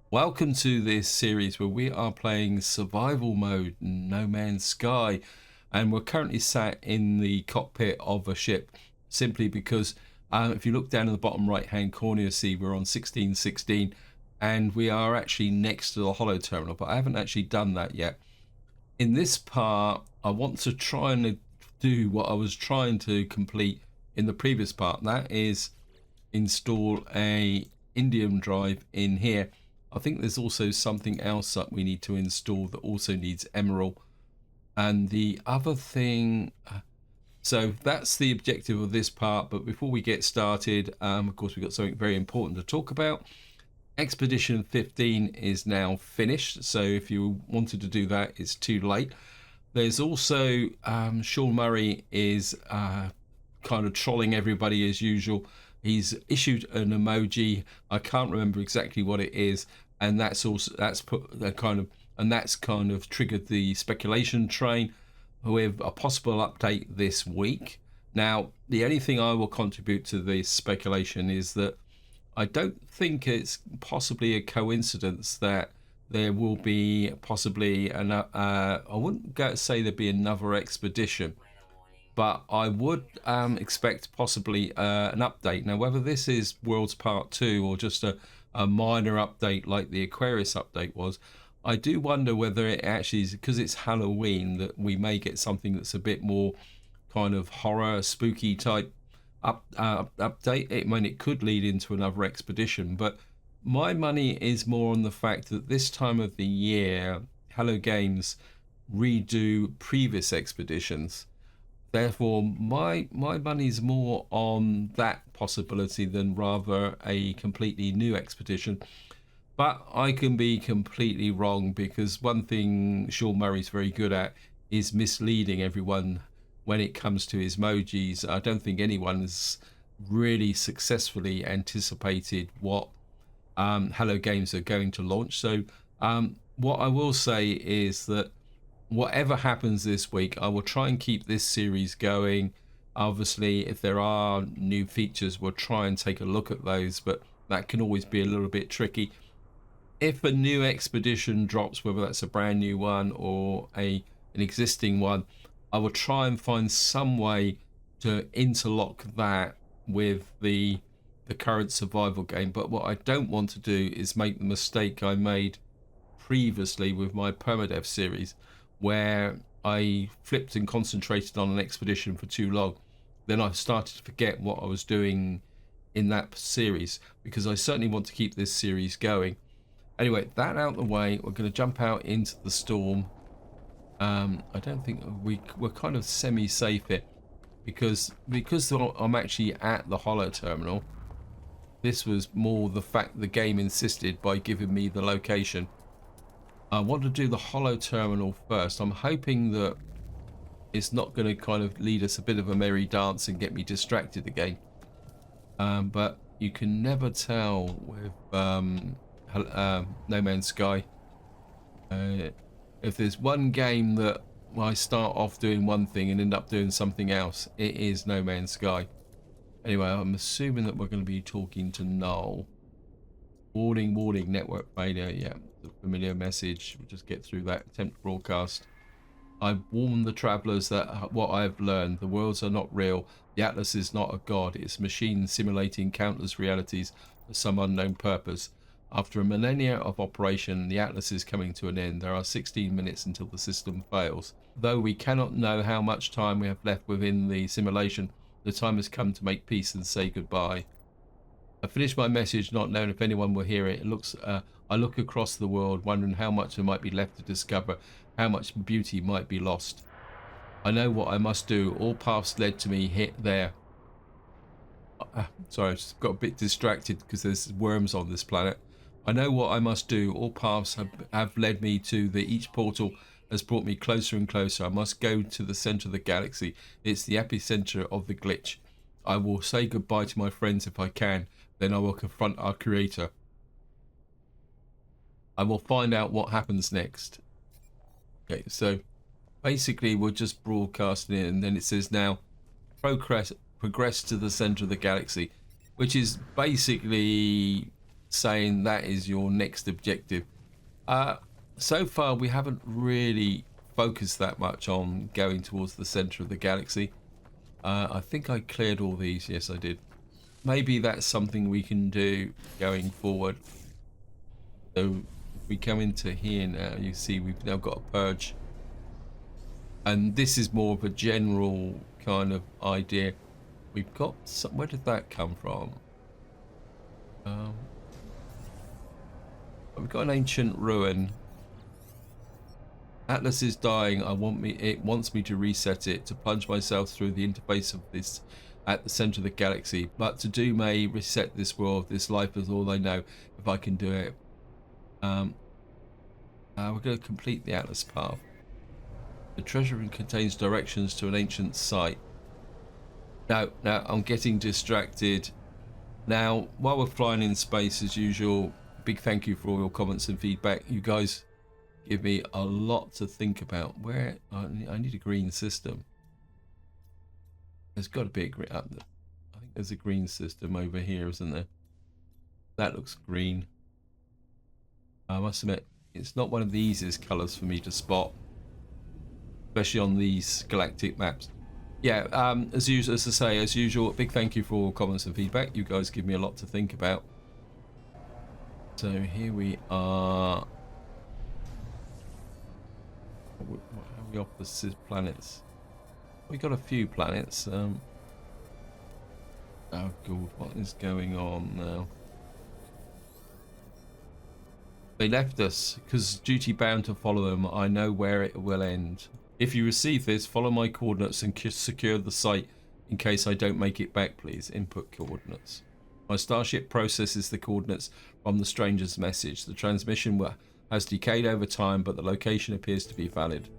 Welcome to this series where we are playing survival mode No Man's Sky, and we're currently sat in the cockpit of a ship simply because if you look down in the bottom right hand corner, you see we're on 1616 and we are actually next to the holo terminal, but I haven't actually done that yet. In this part, I want to try and do what I was trying to complete in the previous part, and that is install a indium drive in here. I think there's also something else that we need to install that also needs emerald. And the other thing, so that's the objective of this part. But before we get started, of course, we've got something very important to talk about. Expedition 15 is now finished. So if you wanted to do that, it's too late. There's also Sean Murray is kind of trolling everybody as usual. He's issued an emoji. I can't remember exactly what it is, and that's put the kind of triggered the speculation train with a possible update this week. Now, the only thing I will contribute to this speculation is that I don't think it's possibly a coincidence that there will be possibly I wouldn't go to say there'd be another expedition, but I would expect possibly an update. Now, whether this is Worlds Part 2 or just a minor update like the Aquarius update was, I do wonder whether it actually is because it's Halloween that we may get something that's a bit more kind of horror, spooky type update. It could lead into another expedition, but my money is more on the fact that this time of the year, Hello Games redo previous expeditions. Therefore, my money's more on that possibility than rather a completely new expedition. But I can be completely wrong, because one thing Sean Murray's very good at is misleading everyone when it comes to his emojis. I don't think anyone's really successfully anticipated what Hello Games are going to launch. So what I will say is that whatever happens this week, I will try and keep this series going. Obviously, if there are new features, we'll try and take a look at those, but that can always be a little bit tricky. If a new expedition drops, whether that's a brand new one or an existing one, I will try and find some way to interlock that with the current survival game. But what I don't want to do is make the mistake I made previously with my permadeath series, where I flipped and concentrated on an expedition for too long. Then I started to forget what I was doing in that series, because I certainly want to keep this series going. Anyway, that out of the way, we're going to jump out into the storm. I don't think we're kind of semi-safe here, because I'm actually at the holo terminal. This was more the fact the game insisted by giving me the location. I want to do the holo terminal first. I'm hoping that it's not going to kind of lead us a bit of a merry dance and get me distracted again. But you can never tell with No Man's Sky. If there's one game that I start off doing one thing and end up doing something else, it is No Man's Sky. Anyway, I'm assuming that we're going to be talking to Noel. Warning, warning, network failure. Yeah, the familiar message. We'll just get through that. Attempt broadcast. I've warned the travelers that what I've learned, the worlds are not real. The Atlas is not a god. It's a machine simulating countless realities for some unknown purpose. After a millennia of operation, the Atlas is coming to an end. There are 16 minutes until the system fails. Though we cannot know how much time we have left within the simulation, the time has come to make peace and say goodbye. I finished my message, not knowing if anyone will hear it. I look across the world, wondering how much there might be left to discover, how much beauty might be lost. I know what I must do. All paths led to me there. Sorry, I just got a bit distracted because there's worms on this planet. I know what I must do. All paths have led me to each portal has brought me closer and closer. I must go to the center of the galaxy. It's the epicenter of the glitch. I will say goodbye to my friends if I can. Then I will confront our creator. I will find out what happens next. Okay, so basically we're just broadcasting it, and then it says now progress to the center of the galaxy, which is basically saying that is your next objective. So far we haven't really focused that much on going towards the center of the galaxy. I think I cleared all these. Yes, I did. Maybe that's something we can do going forward. So if we come into here now, you see we've now got a purge, and this is more of a general kind of idea. We've got some, where did that come from? We've got an ancient ruin. Atlas is dying. It wants me to reset it, to plunge myself through the interface of this at the center of the galaxy. But to do may reset this world. This life is all I know. If I can do it. We're going to complete the Atlas path. The treasure room contains directions to an ancient site. Now I'm getting distracted. Now, while we're flying in space as usual, big thank you for all your comments and feedback. You guys give me a lot to think about. Where I need a green system. There's got to be a green up there. I think there's a green system over here, isn't there? That looks green. I must admit, it's not one of the easiest colors for me to spot, especially on these galactic maps. Yeah, as usual, as usual, big thank you for all comments and feedback. You guys give me a lot to think about. So here we are. How are we off the planets? We got a few planets. Oh god, what is going on now? They left us because duty bound to follow them. I know where it will end. If you receive this, follow my coordinates and secure the site in case I don't make it back, please. Input coordinates. My starship processes the coordinates from the stranger's message. The transmission has decayed over time, but the location appears to be valid.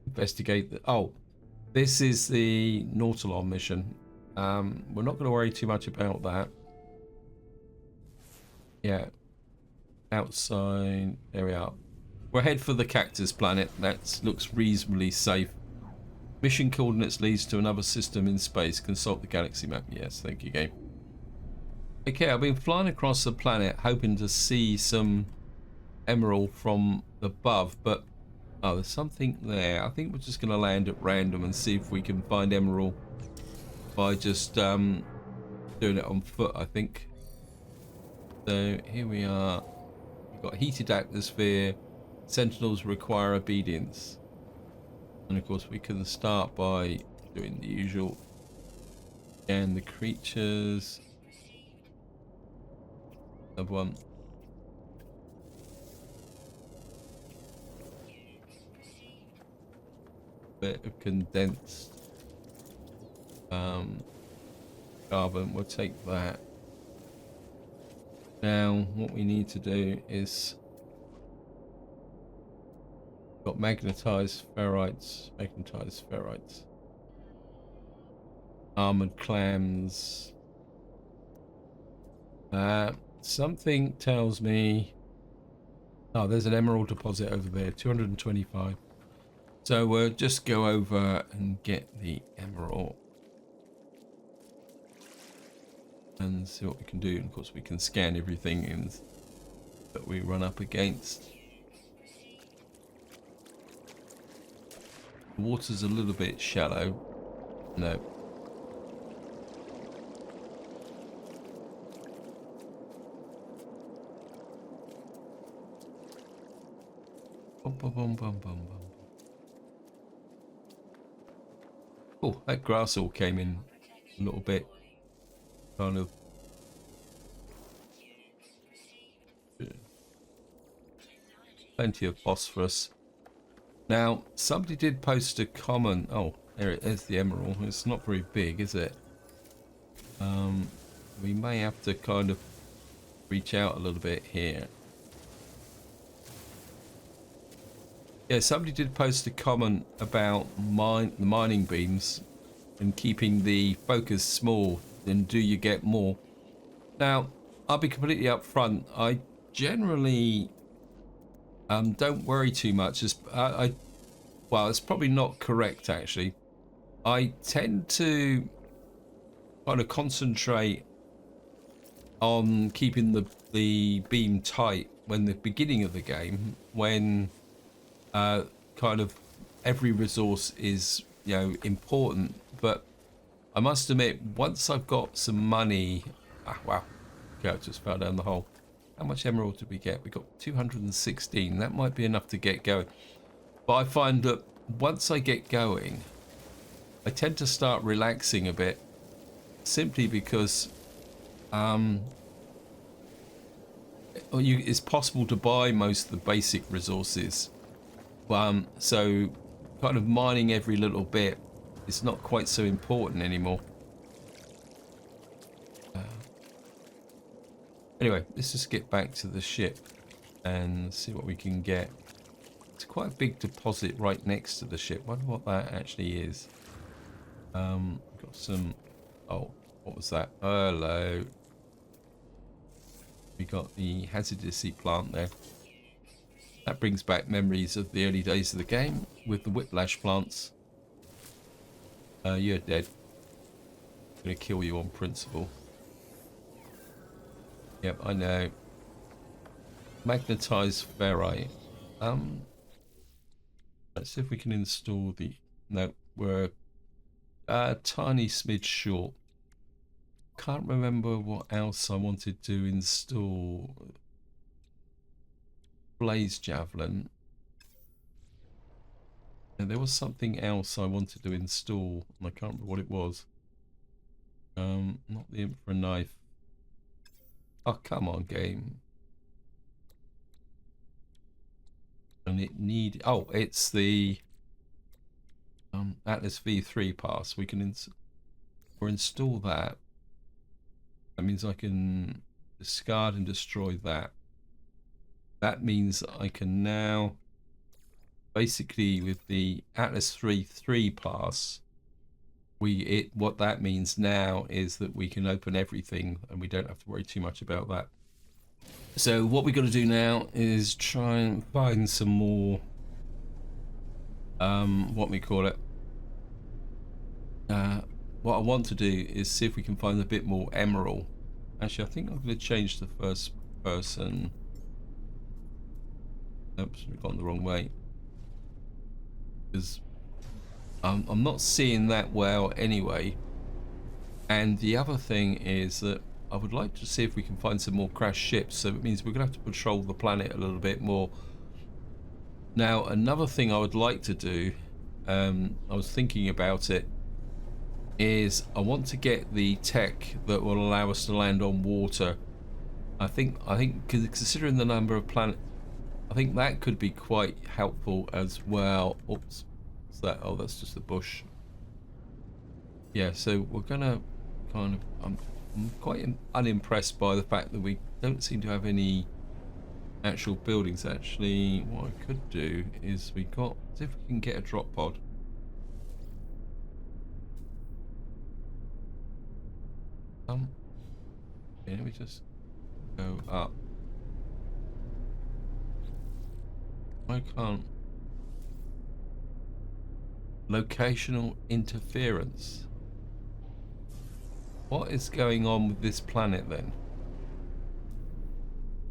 Investigate the... Oh, this is the Nautilon mission. We're not going to worry too much about that. Yeah. Outside. There we are. We'll head for the cactus planet. That looks reasonably safe. Mission coordinates leads to another system in space. Consult the galaxy map. Yes, thank you, game. Okay, I've been flying across the planet hoping to see some emerald from above, but oh, there's something there. I think we're just going to land at random and see if we can find emerald by just doing it on foot, I think. So here we are. We've got heated atmosphere. Sentinels require obedience. And of course we can start by doing the usual. And the creatures. Another one. Bit of condensed carbon. We'll take that. Now what we need to do is got magnetized ferrites, armored clams. Something tells me, oh, there's an emerald deposit over there, 225. So we'll just go over and get the emerald and see what we can do. And of course we can scan everything in that we run up against. The water's a little bit shallow. No. Oh, that grass all came in a little bit. Kind of. Plenty of phosphorus. Now, somebody did post a comment. Oh, there it is, the emerald. It's not very big, is it? We may have to kind of reach out a little bit here. Yeah, somebody did post a comment about the mining beams and keeping the focus small. Then do you get more? Now, I'll be completely upfront. I generally don't worry too much. Well, it's probably not correct actually. I tend to kind of concentrate on keeping the beam tight when the beginning of the game, when kind of every resource is, you know, important. But I must admit, once I've got some money, wow, okay, I just fell down the hole. How much emerald did we get? We got 216. That might be enough to get going. But I find that once I get going, I tend to start relaxing a bit, simply because it's possible to buy most of the basic resources. So kind of mining every little bit is not quite so important anymore. Anyway, let's just get back to the ship and see what we can get. It's quite a big deposit right next to the ship. I wonder what that actually is. Got some... Oh, what was that? Hello. We got the hazardous plant there. That brings back memories of the early days of the game with the whiplash plants. You're dead. I'm gonna kill you on principle. Yep, I know. Magnetized ferrite. Let's see if we can install the... No, we're a tiny smidge short. Can't remember what else I wanted to install. Blaze javelin. And there was something else I wanted to install, and I can't remember what it was. Not the infra knife. Oh, come on, game. And it need... Oh, it's the Atlas V3 pass. We can install that. That means I can discard and destroy that. That means I can now, basically with the Atlas V3 pass, what that means now is that we can open everything and we don't have to worry too much about that. So what we got to do now is try and find some more what we call it. What I want to do is see if we can find a bit more emerald. Actually, I think I'm going to change the first person. Oops, we've gone the wrong way. Because I'm not seeing that well anyway. And the other thing is that I would like to see if we can find some more crashed ships. So it means we're going to have to patrol the planet a little bit more. Now, another thing I would like to do, I was thinking about it, is I want to get the tech that will allow us to land on water. I think considering the number of planets, I think that could be quite helpful as well. Oops, what's that? Oh, that's just a bush. Yeah, so we're gonna kind of... I'm quite unimpressed by the fact that we don't seem to have any actual buildings. Actually, what I could do is see if we can get a drop pod. Okay, let me just go up. I can't. Locational interference. What is going on with this planet then?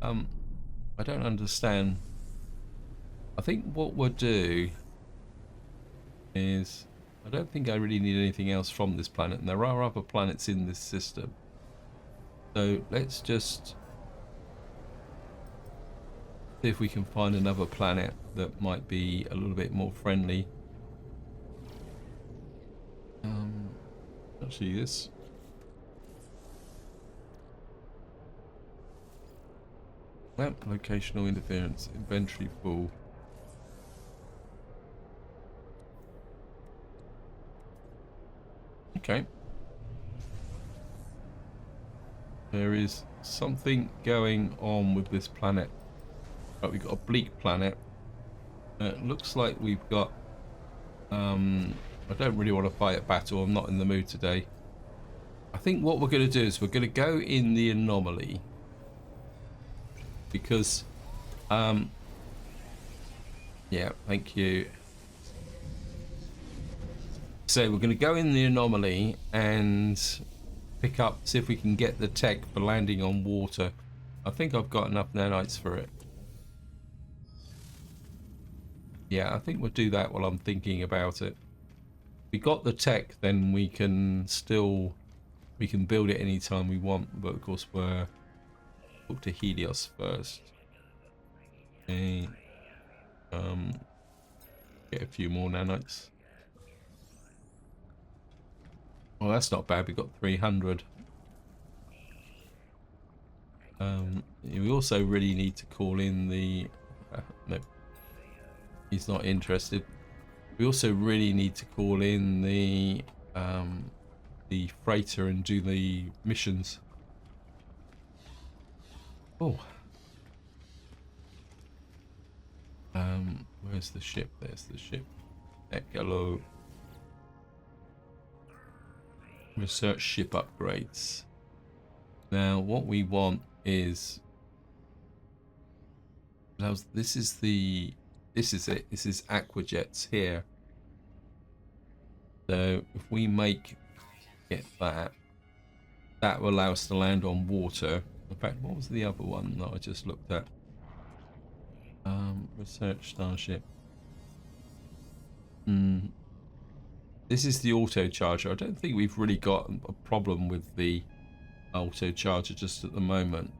I don't understand. I think what we'll do is, I don't think I really need anything else from this planet, and there are other planets in this system. So let's just see if we can find another planet that might be a little bit more friendly. Actually, this... Map locational interference, inventory full. Okay. There is something going on with this planet. Right, we've got a bleak planet. It looks like we've got... I don't really want to fight a battle. I'm not in the mood today. I think what we're going to do is we're going to go in the anomaly. Because... yeah, thank you. So we're going to go in the anomaly and pick up, see if we can get the tech for landing on water. I think I've got enough nanites for it. Yeah, I think we'll do that while I'm thinking about it. If we got the tech, then we can build it anytime we want, but of course we're talk to Helios first. Okay. Get a few more nanites. Well, that's not bad. We got 300. We also really need to call in the. No, he's not interested. We also really need to call in the freighter and do the missions. Oh. Where's the ship? There's the ship. Hello. Research ship upgrades. Now, what we want is. This is it. This is Aquajets here. So if we get that will allow us to land on water. In fact, what was the other one that I just looked at? Research starship. This is the auto charger. I don't think we've really got a problem with the auto charger just at the moment.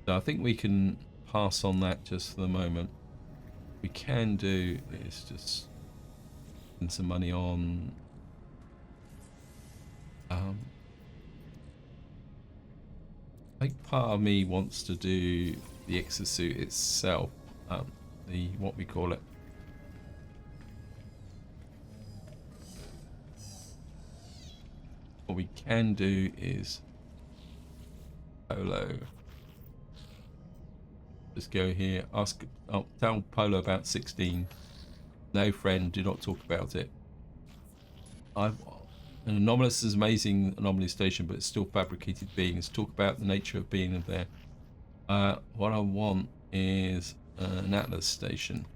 So I think we can pass on that just for the moment. We can do is just spend some money on I think part of me wants to do the exosuit itself, the what we call it. What we can do is Polo. Just go here. Tell Polo about 16. No, friend, do not talk about it. An anomalous is amazing anomaly station, but it's still fabricated beings. Talk about the nature of being there. What I want is an Atlas station.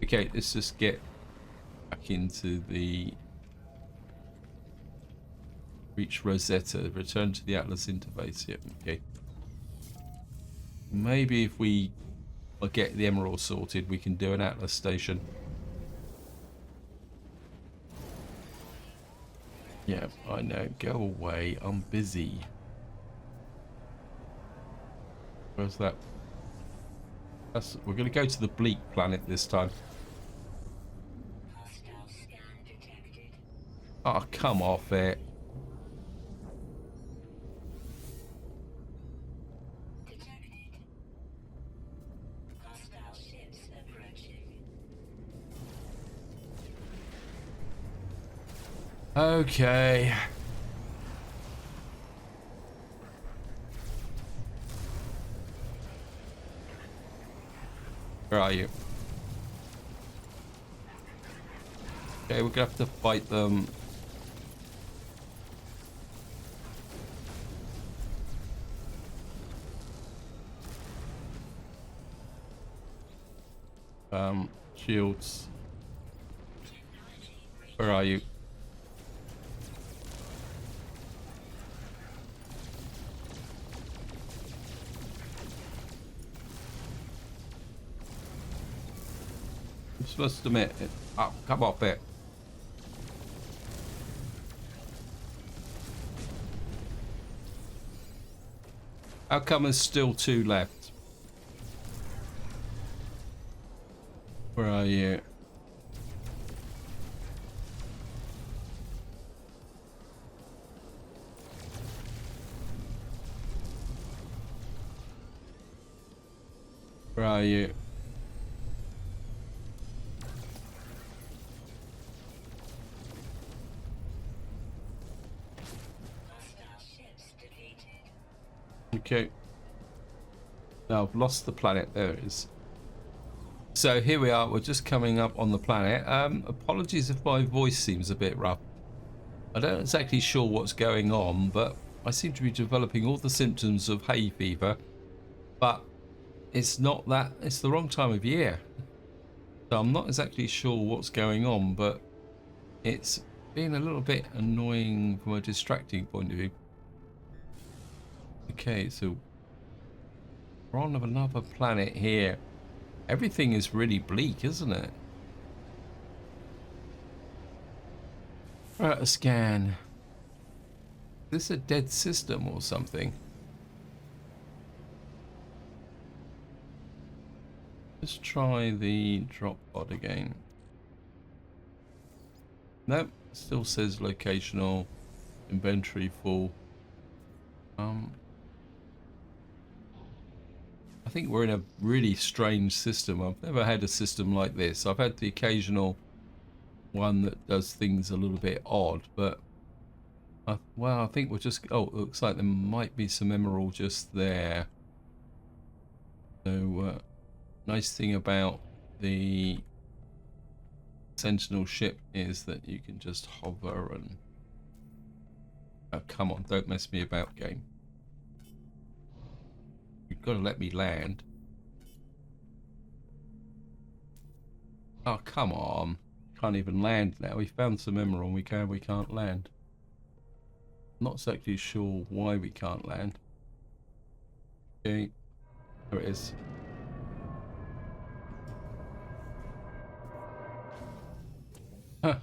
Okay, let's just get back into the reach Rosetta. Return to the Atlas interface. Yep. Okay. Maybe if we get the Emerald sorted, we can do an Atlas station. Yeah, I know. Go away. I'm busy. Where's that? We're going to go to the bleak planet this time. Oh, come off it. Okay. Where are you? Okay, we're gonna have to fight them. Shields. Where are you? I'm supposed to admit it. Oh, come off it. How come there's still 2 left? Where are you? Where are you? Okay. Now I've lost the planet. There it is. So here we are. We're just coming up on the planet. Apologies if my voice seems a bit rough. I don't exactly sure what's going on, but I seem to be developing all the symptoms of hay fever. But it's not that. It's the wrong time of year. So I'm not exactly sure what's going on, but it's been a little bit annoying from a distracting point of view. Okay, so we're on another planet here. Everything is really bleak, isn't it? Right, a scan. Is this a dead system or something? Let's try the drop pod again. Nope, still says locational, inventory full. I think we're in a really strange system. I've never had a system like this. I've had the occasional one that does things a little bit odd, but well, I think we're just, oh, it looks like there might be some emerald just there. So nice thing about the Sentinel ship is that you can just hover and oh, come on, don't mess me about, game. You've got to let me land. Oh, come on. Can't even land now. We found some emerald. We can't land. Not exactly sure why we can't land. Okay. There it is. Huh.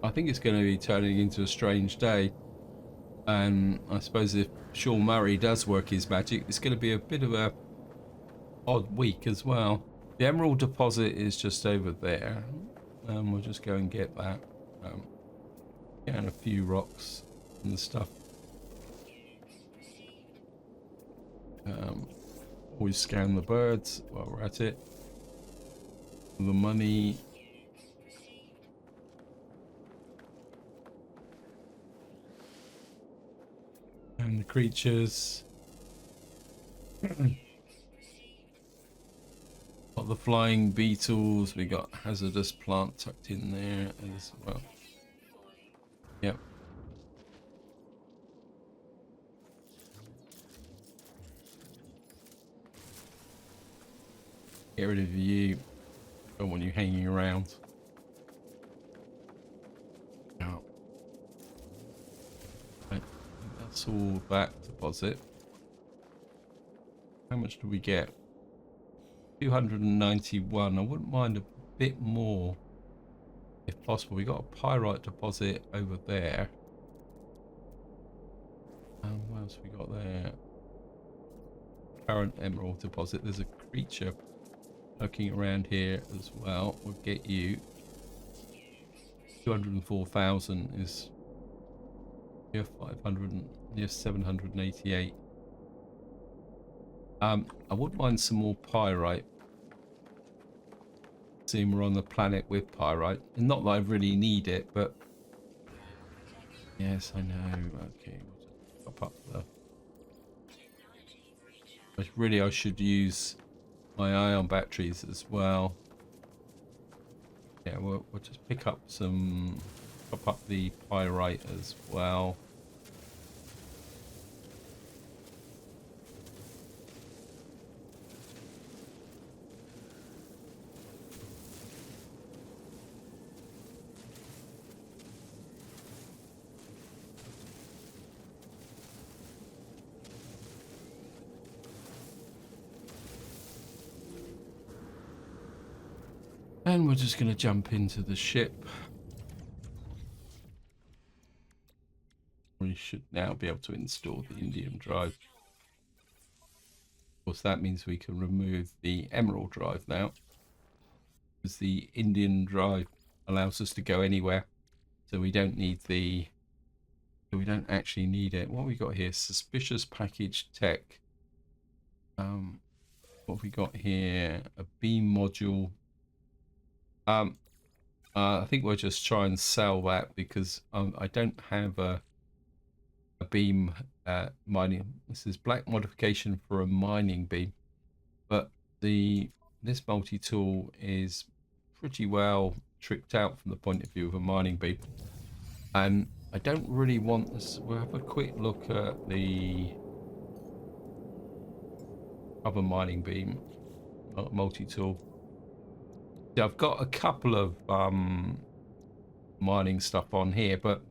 I think it's going to be turning into a strange day. And I suppose if Sean Murray does work his magic, it's going to be a bit of a odd week as well. The emerald deposit is just over there. We'll just go and get that. And a few rocks and stuff. Always scan the birds while we're at it. The money. And the creatures. Got the flying beetles. We got hazardous plant tucked in there as well. Yep. Get rid of you. Don't want you hanging around. Oh. Right. That's all that deposit. How much do we get? 291. I wouldn't mind a bit more if possible. We got a pyrite deposit over there. What else we got there? Current emerald deposit. There's a creature looking around here as well. We'll get you. 204,000 is here. 500 near 788. I wouldn't mind some more pyrite. Seeing we're on the planet with pyrite. And not that I really need it, but yes, I know. Okay, we'll just pop up the. Really, I should use my ion batteries as well. Yeah, we'll just pick up some. Pop up the pyrite as well. And we're just going to jump into the ship. We should now be able to install the Indian drive. Of course, that means we can remove the Emerald drive now, because the Indian drive allows us to go anywhere. So we don't need the. So we don't actually need it. What have we got here? Suspicious package tech. What have we got here? A beam module. I think we'll just try and sell that because I don't have a beam mining. This is black modification for a mining beam, but this multi-tool is pretty well tricked out from the point of view of a mining beam, and I don't really want this. We'll have a quick look at the other mining beam multi-tool. Yeah, I've got a couple of mining stuff on here, but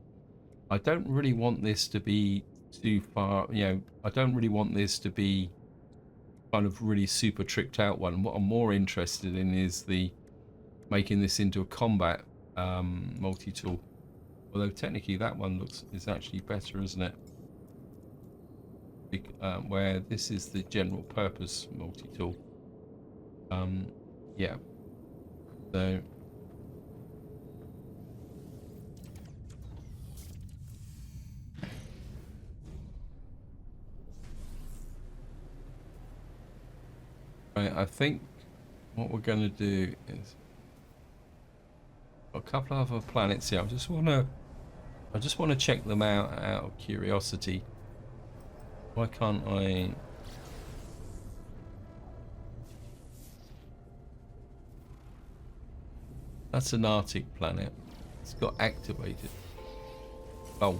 I don't really want this to be too far, you know, I don't really want this to be kind of really super tricked out one. What I'm more interested in is the making this into a combat multi-tool. Although technically that one is actually better, isn't it? Where this is the general purpose multi-tool. Yeah. So right, I think what we're going to do is a couple of other planets here. I just want to check them out of curiosity. Why can't I? That's an Arctic planet. It's got activated. Oh,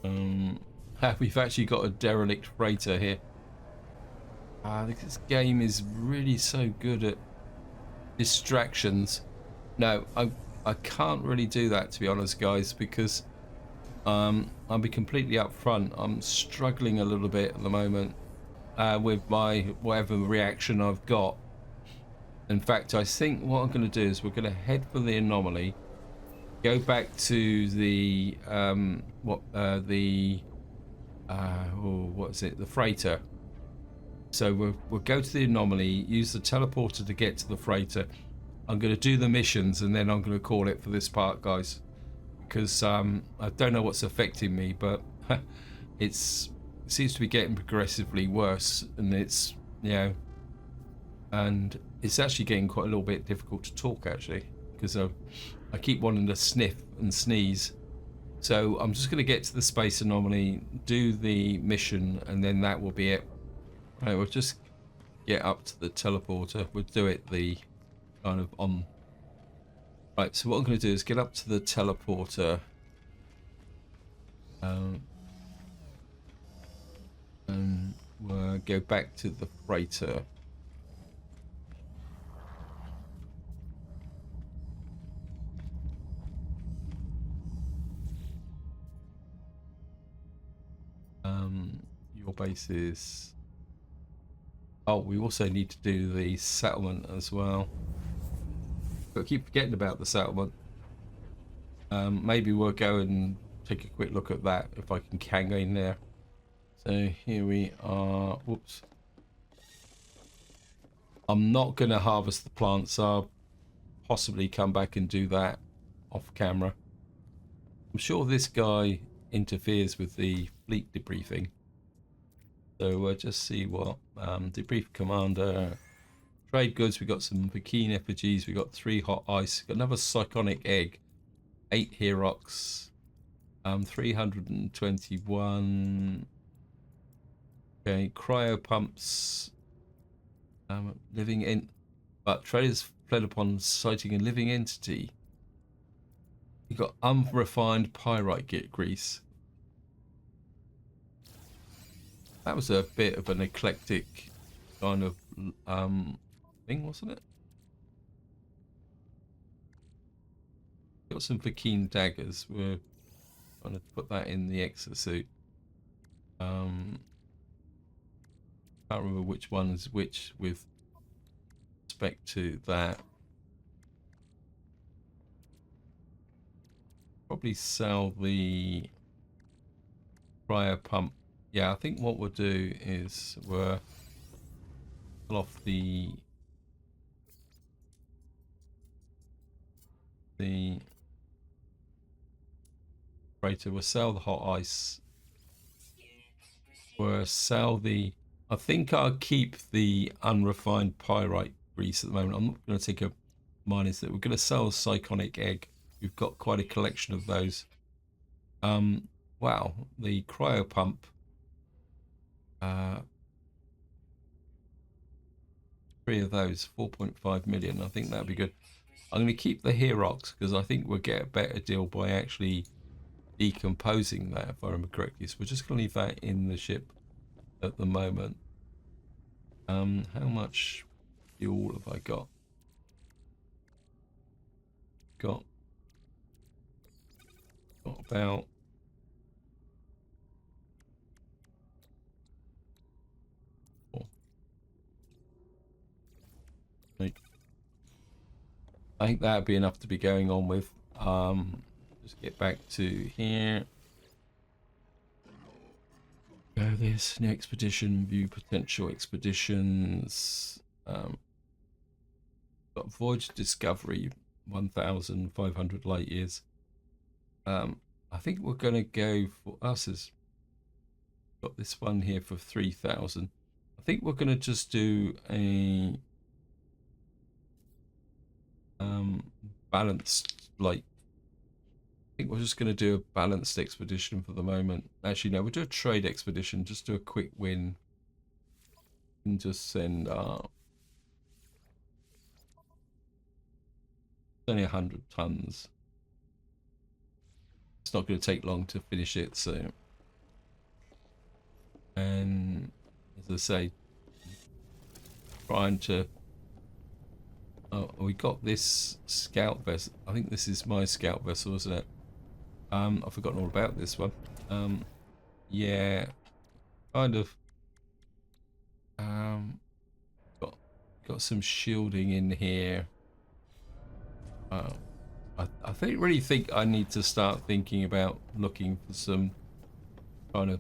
what? We've actually got a derelict freighter here. This game is really so good at distractions. No, I can't really do that, to be honest, guys, because I'll be completely upfront. I'm struggling a little bit at the moment with my whatever reaction I've got. In fact, I think what I'm going to do is we're going to head for the anomaly, go back to the what is it? The freighter. So we'll go to the anomaly, use the teleporter to get to the freighter. I'm going to do the missions, and then I'm going to call it for this part, guys, because I don't know what's affecting me, but it seems to be getting progressively worse, and it's, you know, and it's actually getting quite a little bit difficult to talk, actually, because I keep wanting to sniff and sneeze. So I'm just going to get to the space anomaly, do the mission, and then that will be it. Right, we'll just get up to the teleporter. We'll do it the kind of on. Right, so what I'm going to do is get up to the teleporter. And we'll go back to the freighter. Your base is... Oh, we also need to do the settlement as well. But I keep forgetting about the settlement. Maybe we'll go and take a quick look at that if I can get in there. So here we are. Whoops. I'm not going to harvest the plants. I'll possibly come back and do that off camera. I'm sure this guy interferes with the fleet debriefing. So we'll just see what debrief commander, trade goods. We got some Vakine effigies. We got 3 hot ice. Got another psychonic egg, 8 Herox, 321. Okay, cryo pumps. Living in, but traders fled upon sighting a living entity. You got unrefined pyrite grease. That was a bit of an eclectic kind of thing, wasn't it? Got some Vakine daggers. We're going to put that in the exosuit. Can't remember which one is which with respect to that. Probably sell the cryo pump. Yeah, I think what we'll do is we'll pull off the freighter. We'll sell the hot ice. We'll sell the... I think I'll keep the unrefined pyrite grease at the moment. I'm not going to take a minus that. We're going to sell a psychonic egg. We've got quite a collection of those. Wow, the cryo pump. 3 of those, 4.5 million. I think that'd be good. I'm going to keep the Herox because I think we'll get a better deal by actually decomposing that, if I remember correctly. So we're just going to leave that in the ship at the moment. How much fuel have I got? Got about I think that'd be enough to be going on with. Just get back to here. Go this new expedition, view potential expeditions. Got voyage discovery, 1,500 light years. I think we're gonna go for us as got this one here for 3,000. I think we're gonna just do a balanced, like, I think we're just going to do a balanced expedition for the moment. Actually, no, we'll do a trade expedition, just do a quick win and just send only 100 tons. It's not going to take long to finish it, so, and as I say, trying to we got this scout vessel. I think this is my scout vessel, isn't it? I've forgotten all about this one. Yeah, kind of. Got some shielding in here. I really think I need to start thinking about looking for some kind of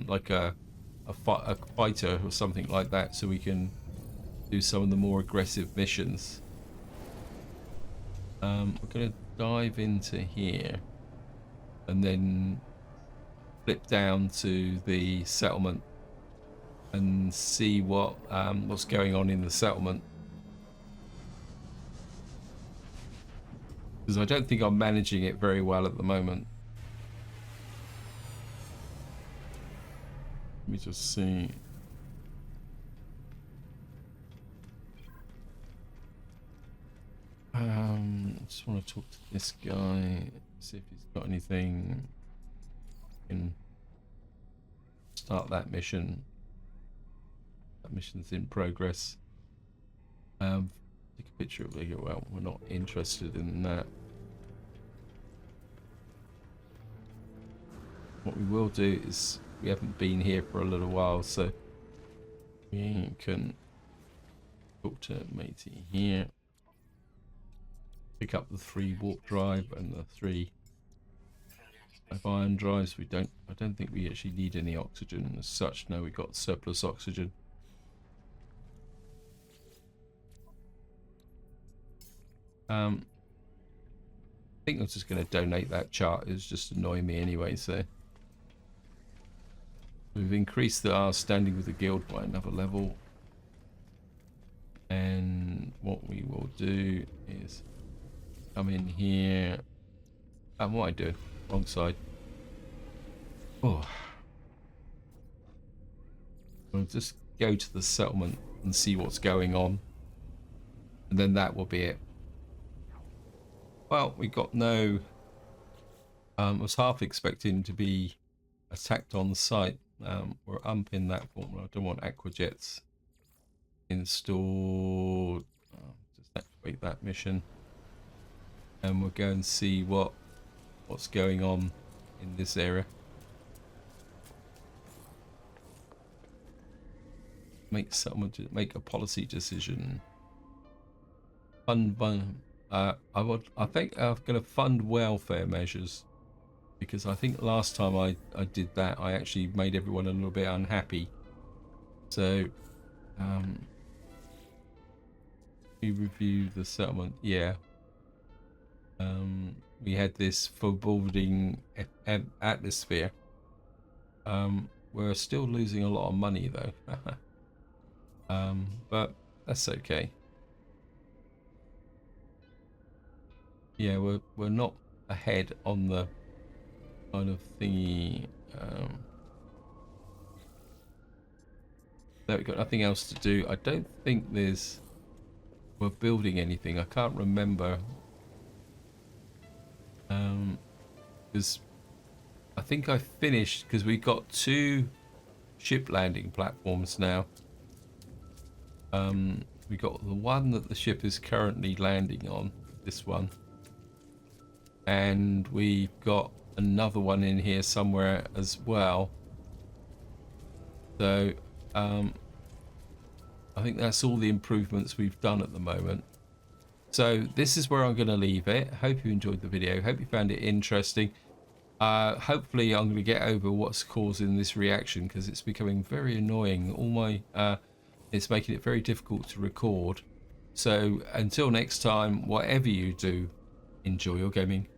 like a fighter or something like that, so we can do some of the more aggressive missions. We're going to dive into here and then flip down to the settlement and see what's going on in the settlement, because I don't think I'm managing it very well at the moment. Let me just see. I just want to talk to this guy, see if he's got anything. Can start that mission. That mission's in progress. Take a picture of it. Well, we're not interested in that. What we will do is, we haven't been here for a little while, so we can talk to matey here. Pick up the 3 warp drive and the 3 ion drives. I don't think we actually need any oxygen as such. No, we got surplus oxygen. I think I'm just going to donate that chart. It's just annoying me anyway, so we've increased our standing with the guild by another level, and what we will do is come in here. What I do? Wrong side. Oh. We'll just go to the settlement and see what's going on, and then that will be it. Well, we got no... I was half expecting to be attacked on site. We're umping that formula. I don't want aquajets installed. Just activate that mission. And we'll go and see what's going on in this area. Make a policy decision. I think I'm going to fund welfare measures, because I think last time I did that, I actually made everyone a little bit unhappy. So we review the settlement. Yeah. We had this foreboding atmosphere. We're still losing a lot of money though. But that's okay. Yeah, we're not ahead on the kind of thingy. We've got nothing else to do. I don't think we're building anything. I can't remember. Because I think I finished, because we got 2 ship landing platforms now. We got the one that the ship is currently landing on, this one, and we've got another one in here somewhere as well. So I think that's all the improvements we've done at the moment. So this is where I'm going to leave it. Hope you enjoyed the video. Hope you found it interesting. Hopefully I'm going to get over what's causing this reaction, because it's becoming very annoying. All my it's making it very difficult to record. So until next time, whatever you do, enjoy your gaming.